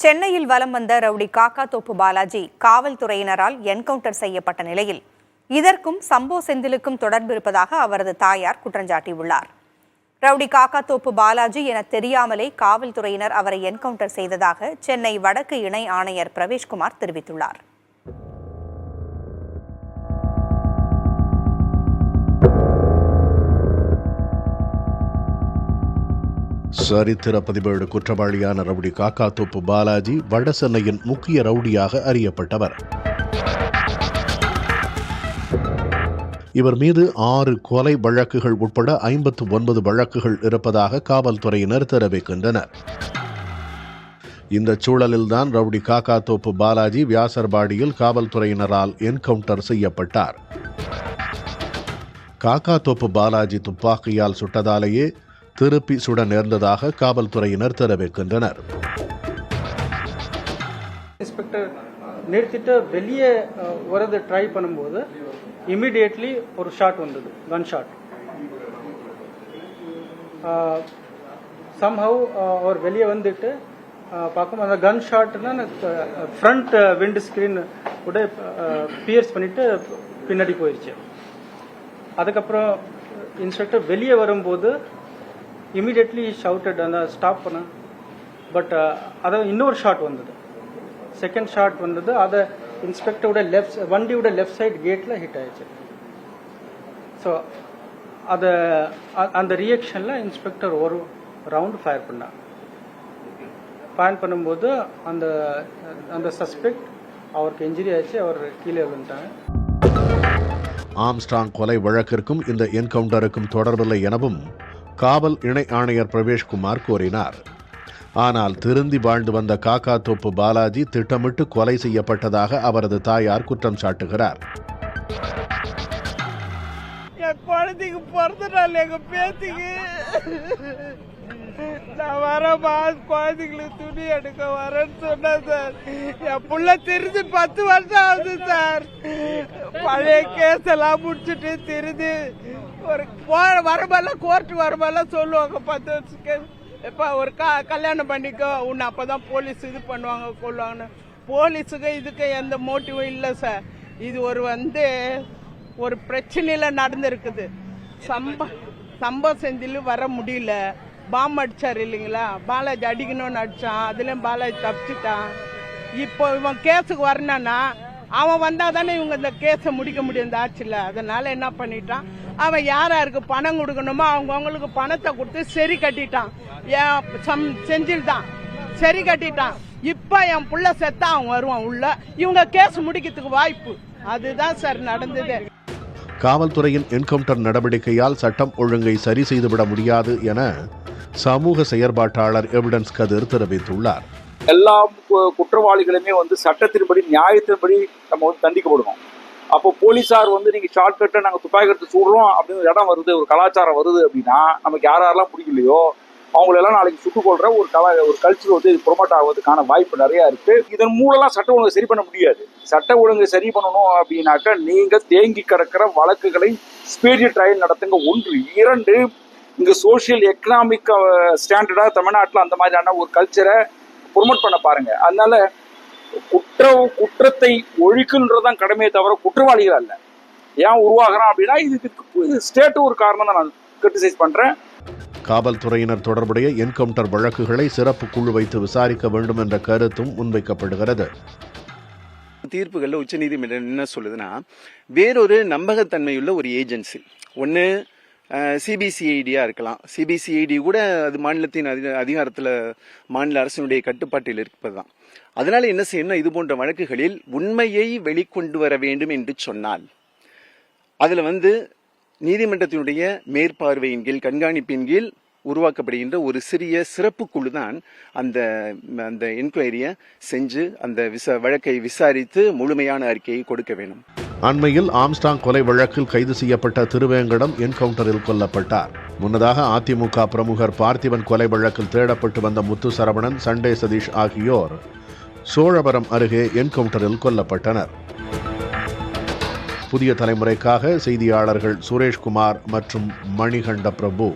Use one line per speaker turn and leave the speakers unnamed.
சென்னையில் வலம் வந்த ரவுடி காக்காத்தோப்பு பாலாஜி காவல்துறையினரால் என்கவுண்டர் செய்யப்பட்ட நிலையில் இதற்கும் சம்போ செந்திலுக்கும் தொடர்பு இருப்பதாக அவரது தாயார் குற்றஞ்சாட்டியுள்ளார். ரவுடி காக்காத்தோப்பு பாலாஜி என தெரியாமலே காவல்துறையினர் அவரை என்கவுண்டர் செய்ததாக சென்னை வடக்கு இணை ஆணையர் பிரவேஷ்குமார் தெரிவித்துள்ளார்.
சரித்திர பதிவேடு குற்றவாளியான ரவுடி காக்காத்தோப்பு பாலாஜி வடசென்னையின் முக்கிய ரவுடியாக அறியப்பட்டவர். இவர் மீது 6 கொலை வழக்குகள் உட்பட 59 வழக்குகள் இருப்பதாக காவல்துறையினர் தெரிவிக்கின்றனர். இந்த சூழலில்தான் ரவுடி காக்காத்தோப்பு பாலாஜி வியாசர்பாடியில் காவல்துறையினரால் என்கவுண்டர் செய்யப்பட்டார். காக்காத்தோப்பு பாலாஜி துப்பாக்கியால் சுட்டதாலேயே திருப்பி சுட நேர்ந்ததாக காவல்துறையினர் தெரிவிக்கின்றனர்.
இன்ஸ்பெக்டர் நிறுத்திட்டு வெளியே வரது ட்ரை பண்ணும்போது இமிடியேட்லி ஒரு ஷாட் வந்தது, கன் ஷாட். சம்ஹவ் அவர் வெளியே வந்துட்டு பார்க்கும் அந்த கன் ஷாட்னா ஃப்ரண்ட் விண்ட் ஸ்க்ரீன் கூட பியர்ஸ் பண்ணிட்டு பின்னாடி போயிடுச்சு. அதுக்கப்புறம் இன்ஸ்பெக்டர் வெளியே வரும்போது இமீடியட்லி ஷவுட்டட் அந்த ஸ்டாப் பண்ண. பட் அதை இன்னொரு ஷாட் வந்தது, செகண்ட் ஷாட் வந்தது. அதை இன்ஸ்பெக்டரோட வண்டியோட லெஃப்ட் சைட் கேட்டில் ஹிட் ஆயிடுச்சு. ஸோ அதை அந்த ரியாக்ஷனில் இன்ஸ்பெக்டர் ஒரு ரவுண்ட் ஃபயர் பண்ணார். ஃபயர் பண்ணும்போது அந்த அந்த சஸ்பெக்ட் அவருக்கு இன்ஜுரி ஆயிடுச்சு, அவர் கீழே விழுந்துட்டாங்க.
ஆம்ஸ்ட்ராங் கொலை வழக்கிற்கும் இந்த என்கவுண்டருக்கும் தொடர்பில்லை எனவும் காவல் இணை ஆணையர் பிரவேஷ்குமார் கூறினார். ஆனால் திருந்தி வாழ்ந்து வந்த காக்காத்தோப்பு பாலாஜி திட்டமிட்டு கொலை செய்யப்பட்டதாக அவரது தாயார் குற்றம் சாட்டுகிறார்.
என் குழந்தைக்கு பிறந்த நாள் எங்க பேத்திக்கு நான் வரமா குழந்தைங்களுக்கு துணி எடுக்க வரேன்னு சொன்னேன் சார். என் புள்ள தெரிஞ்சு 10 வருஷம் ஆகுது சார். பழைய கேஸ் எல்லாம் முடிச்சுட்டு தெரிஞ்சு ஒரு வரமெல்லாம் கோர்ட்டு வரமெல்லாம் சொல்லுவாங்க 10 வருஷம் கேஸ். எப்ப ஒரு கல்யாணம் பண்ணிக்கோ உன்னை அப்பதான் போலீஸ் இது பண்ணுவாங்க கொள்வாங்கன்னு. போலீஸுக்கு இதுக்கு எந்த மோட்டிவும் இல்லை சார். இது ஒரு பிரச்சனையில நடந்திருக்குது. சம்போ செந்தில் வர முடியல, பாம்பு அடிச்சார் இல்லைங்களா, பாலாஜி அடிக்கணும்னு அடிச்சான், அதுலயும் பாலாஜி தப்பிச்சுட்டான். இப்போ இவன் கேஸுக்கு வரணும்னா அவன் வந்தா தானே இவங்க இந்த கேஸை முடிக்க முடியும் இந்த ஆட்சியில். அதனால என்ன பண்ணிட்டான், அவன் யாருக்கு பணம் கொடுக்கணுமோ அவங்களுக்கு பணத்தை கொடுத்து சரி கட்டிட்டான். செஞ்சில் தான் சரி கட்டிட்டான். இப்ப என் புள்ள செத்தா அவன் வருவான் உள்ள, இவங்க கேஸ் முடிக்கிறதுக்கு வாய்ப்பு. அதுதான் சார் நடந்தது.
காவல்துறையின் என்கவுண்டர் நடவடிக்கையால் சட்டம் ஒழுங்கை சரி செய்துவிட முடியாது என சமூக செயற்பாட்டாளர் எவிடன்ஸ் கதிர் தெரிவித்துள்ளார்.
எல்லா குற்றவாளிகளுமே சட்டத்தின்படி நியாயத்தின்படி நம்ம தண்டிக்கப்படணும். அப்போ போலீஸார் நீங்க ஷார்ட்கட்டை நாங்கள் துப்பாக்கி எடுத்து சூடுறோம் அப்படின்னு இடம் வருது, ஒரு கலாச்சாரம் வருது அப்படின்னா நமக்கு யாரெல்லாம் பிடிக்கலையோ அவங்களெல்லாம் நாளைக்கு சுட்டுக் கொள்ற ஒரு கல்ச்சர் ப்ரொமோட் ஆகுவதற்கான வாய்ப்பு நிறைய இருக்கு. இதன் மூலம்லாம் சட்ட ஒழுங்கை சரி பண்ண முடியாது. சட்ட ஒழுங்கை சரி பண்ணணும் அப்படின்னாக்க நீங்க தேங்கி கிடக்கிற வழக்குகளை ஸ்பீடி ட்ரையல் நடத்துங்க. 1. 2, இங்க சோசியல் எக்கனாமிக் ஸ்டாண்டர்டா தமிழ்நாட்டில் அந்த மாதிரியான ஒரு கல்ச்சரை ப்ரொமோட் பண்ண பாருங்க. அதனால குற்றத்தை ஒழிக்குன்றதான் கடமையை தவிர குற்றவாளிகள் அல்ல. ஏன் உருவாகிறான் அப்படின்னா இதுக்கு ஸ்டேட் ஒரு காரணம் தான் நான் கிரிட்டிசைஸ் பண்றேன்.
காவல்துறையினர் தொடர்புடைய என்கவுண்டர் வழக்குகளை சிறப்பு குழு வைத்து விசாரிக்க வேண்டும் என்ற கருத்தும் முன்வைக்கப்படுகிறது.
தீர்ப்புகள்ல உச்சநீதிமன்றம் என்ன சொல்லுதுன்னா, வேறொரு நம்பகத்தன்மையுள்ள ஒரு ஏஜென்சி, ஒன்னு சிபிசிஐடியா இருக்கலாம். சிபிசிஐடி கூட அது மாநிலத்தின் அதிகாரத்துல மாநில அரசினுடைய கட்டுப்பாட்டில் இருப்பதுதான். அதனால என்ன செய்யணும், இது போன்ற வழக்குகளில் உண்மையை வெளிக்கொண்டு வர வேண்டும் என்று சொன்னால் அதுல நீதிமன்றத்தினுடைய மேற்பார்வையின் கீழ், கண்காணிப்பின் கீழ் உருவாக்கப்படுகின்ற ஒரு சிறிய சிறப்பு குழு தான் அந்த என்கொயரியை செஞ்சு அந்த வழக்கை விசாரித்து முழுமையான அறிக்கையை கொடுக்க வேண்டும்.
அண்மையில் ஆம்ஸ்ட்ராங் கொலை வழக்கில் கைது செய்யப்பட்ட திருவேங்கடம் என்கவுண்டரில் கொல்லப்பட்டார். முன்னதாக அதிமுக பிரமுகர் பார்த்திபன் கொலை வழக்கில் தேடப்பட்டு வந்த முத்து சரவணன், சண்டே சதீஷ் ஆகியோர் சோழவரம் அருகே என்கவுண்டரில் கொல்லப்பட்டனர். புதிய தலைமுறைக்காக செய்தியாளர்கள் சுரேஷ்குமார் மற்றும் மணிகண்ட பிரபு.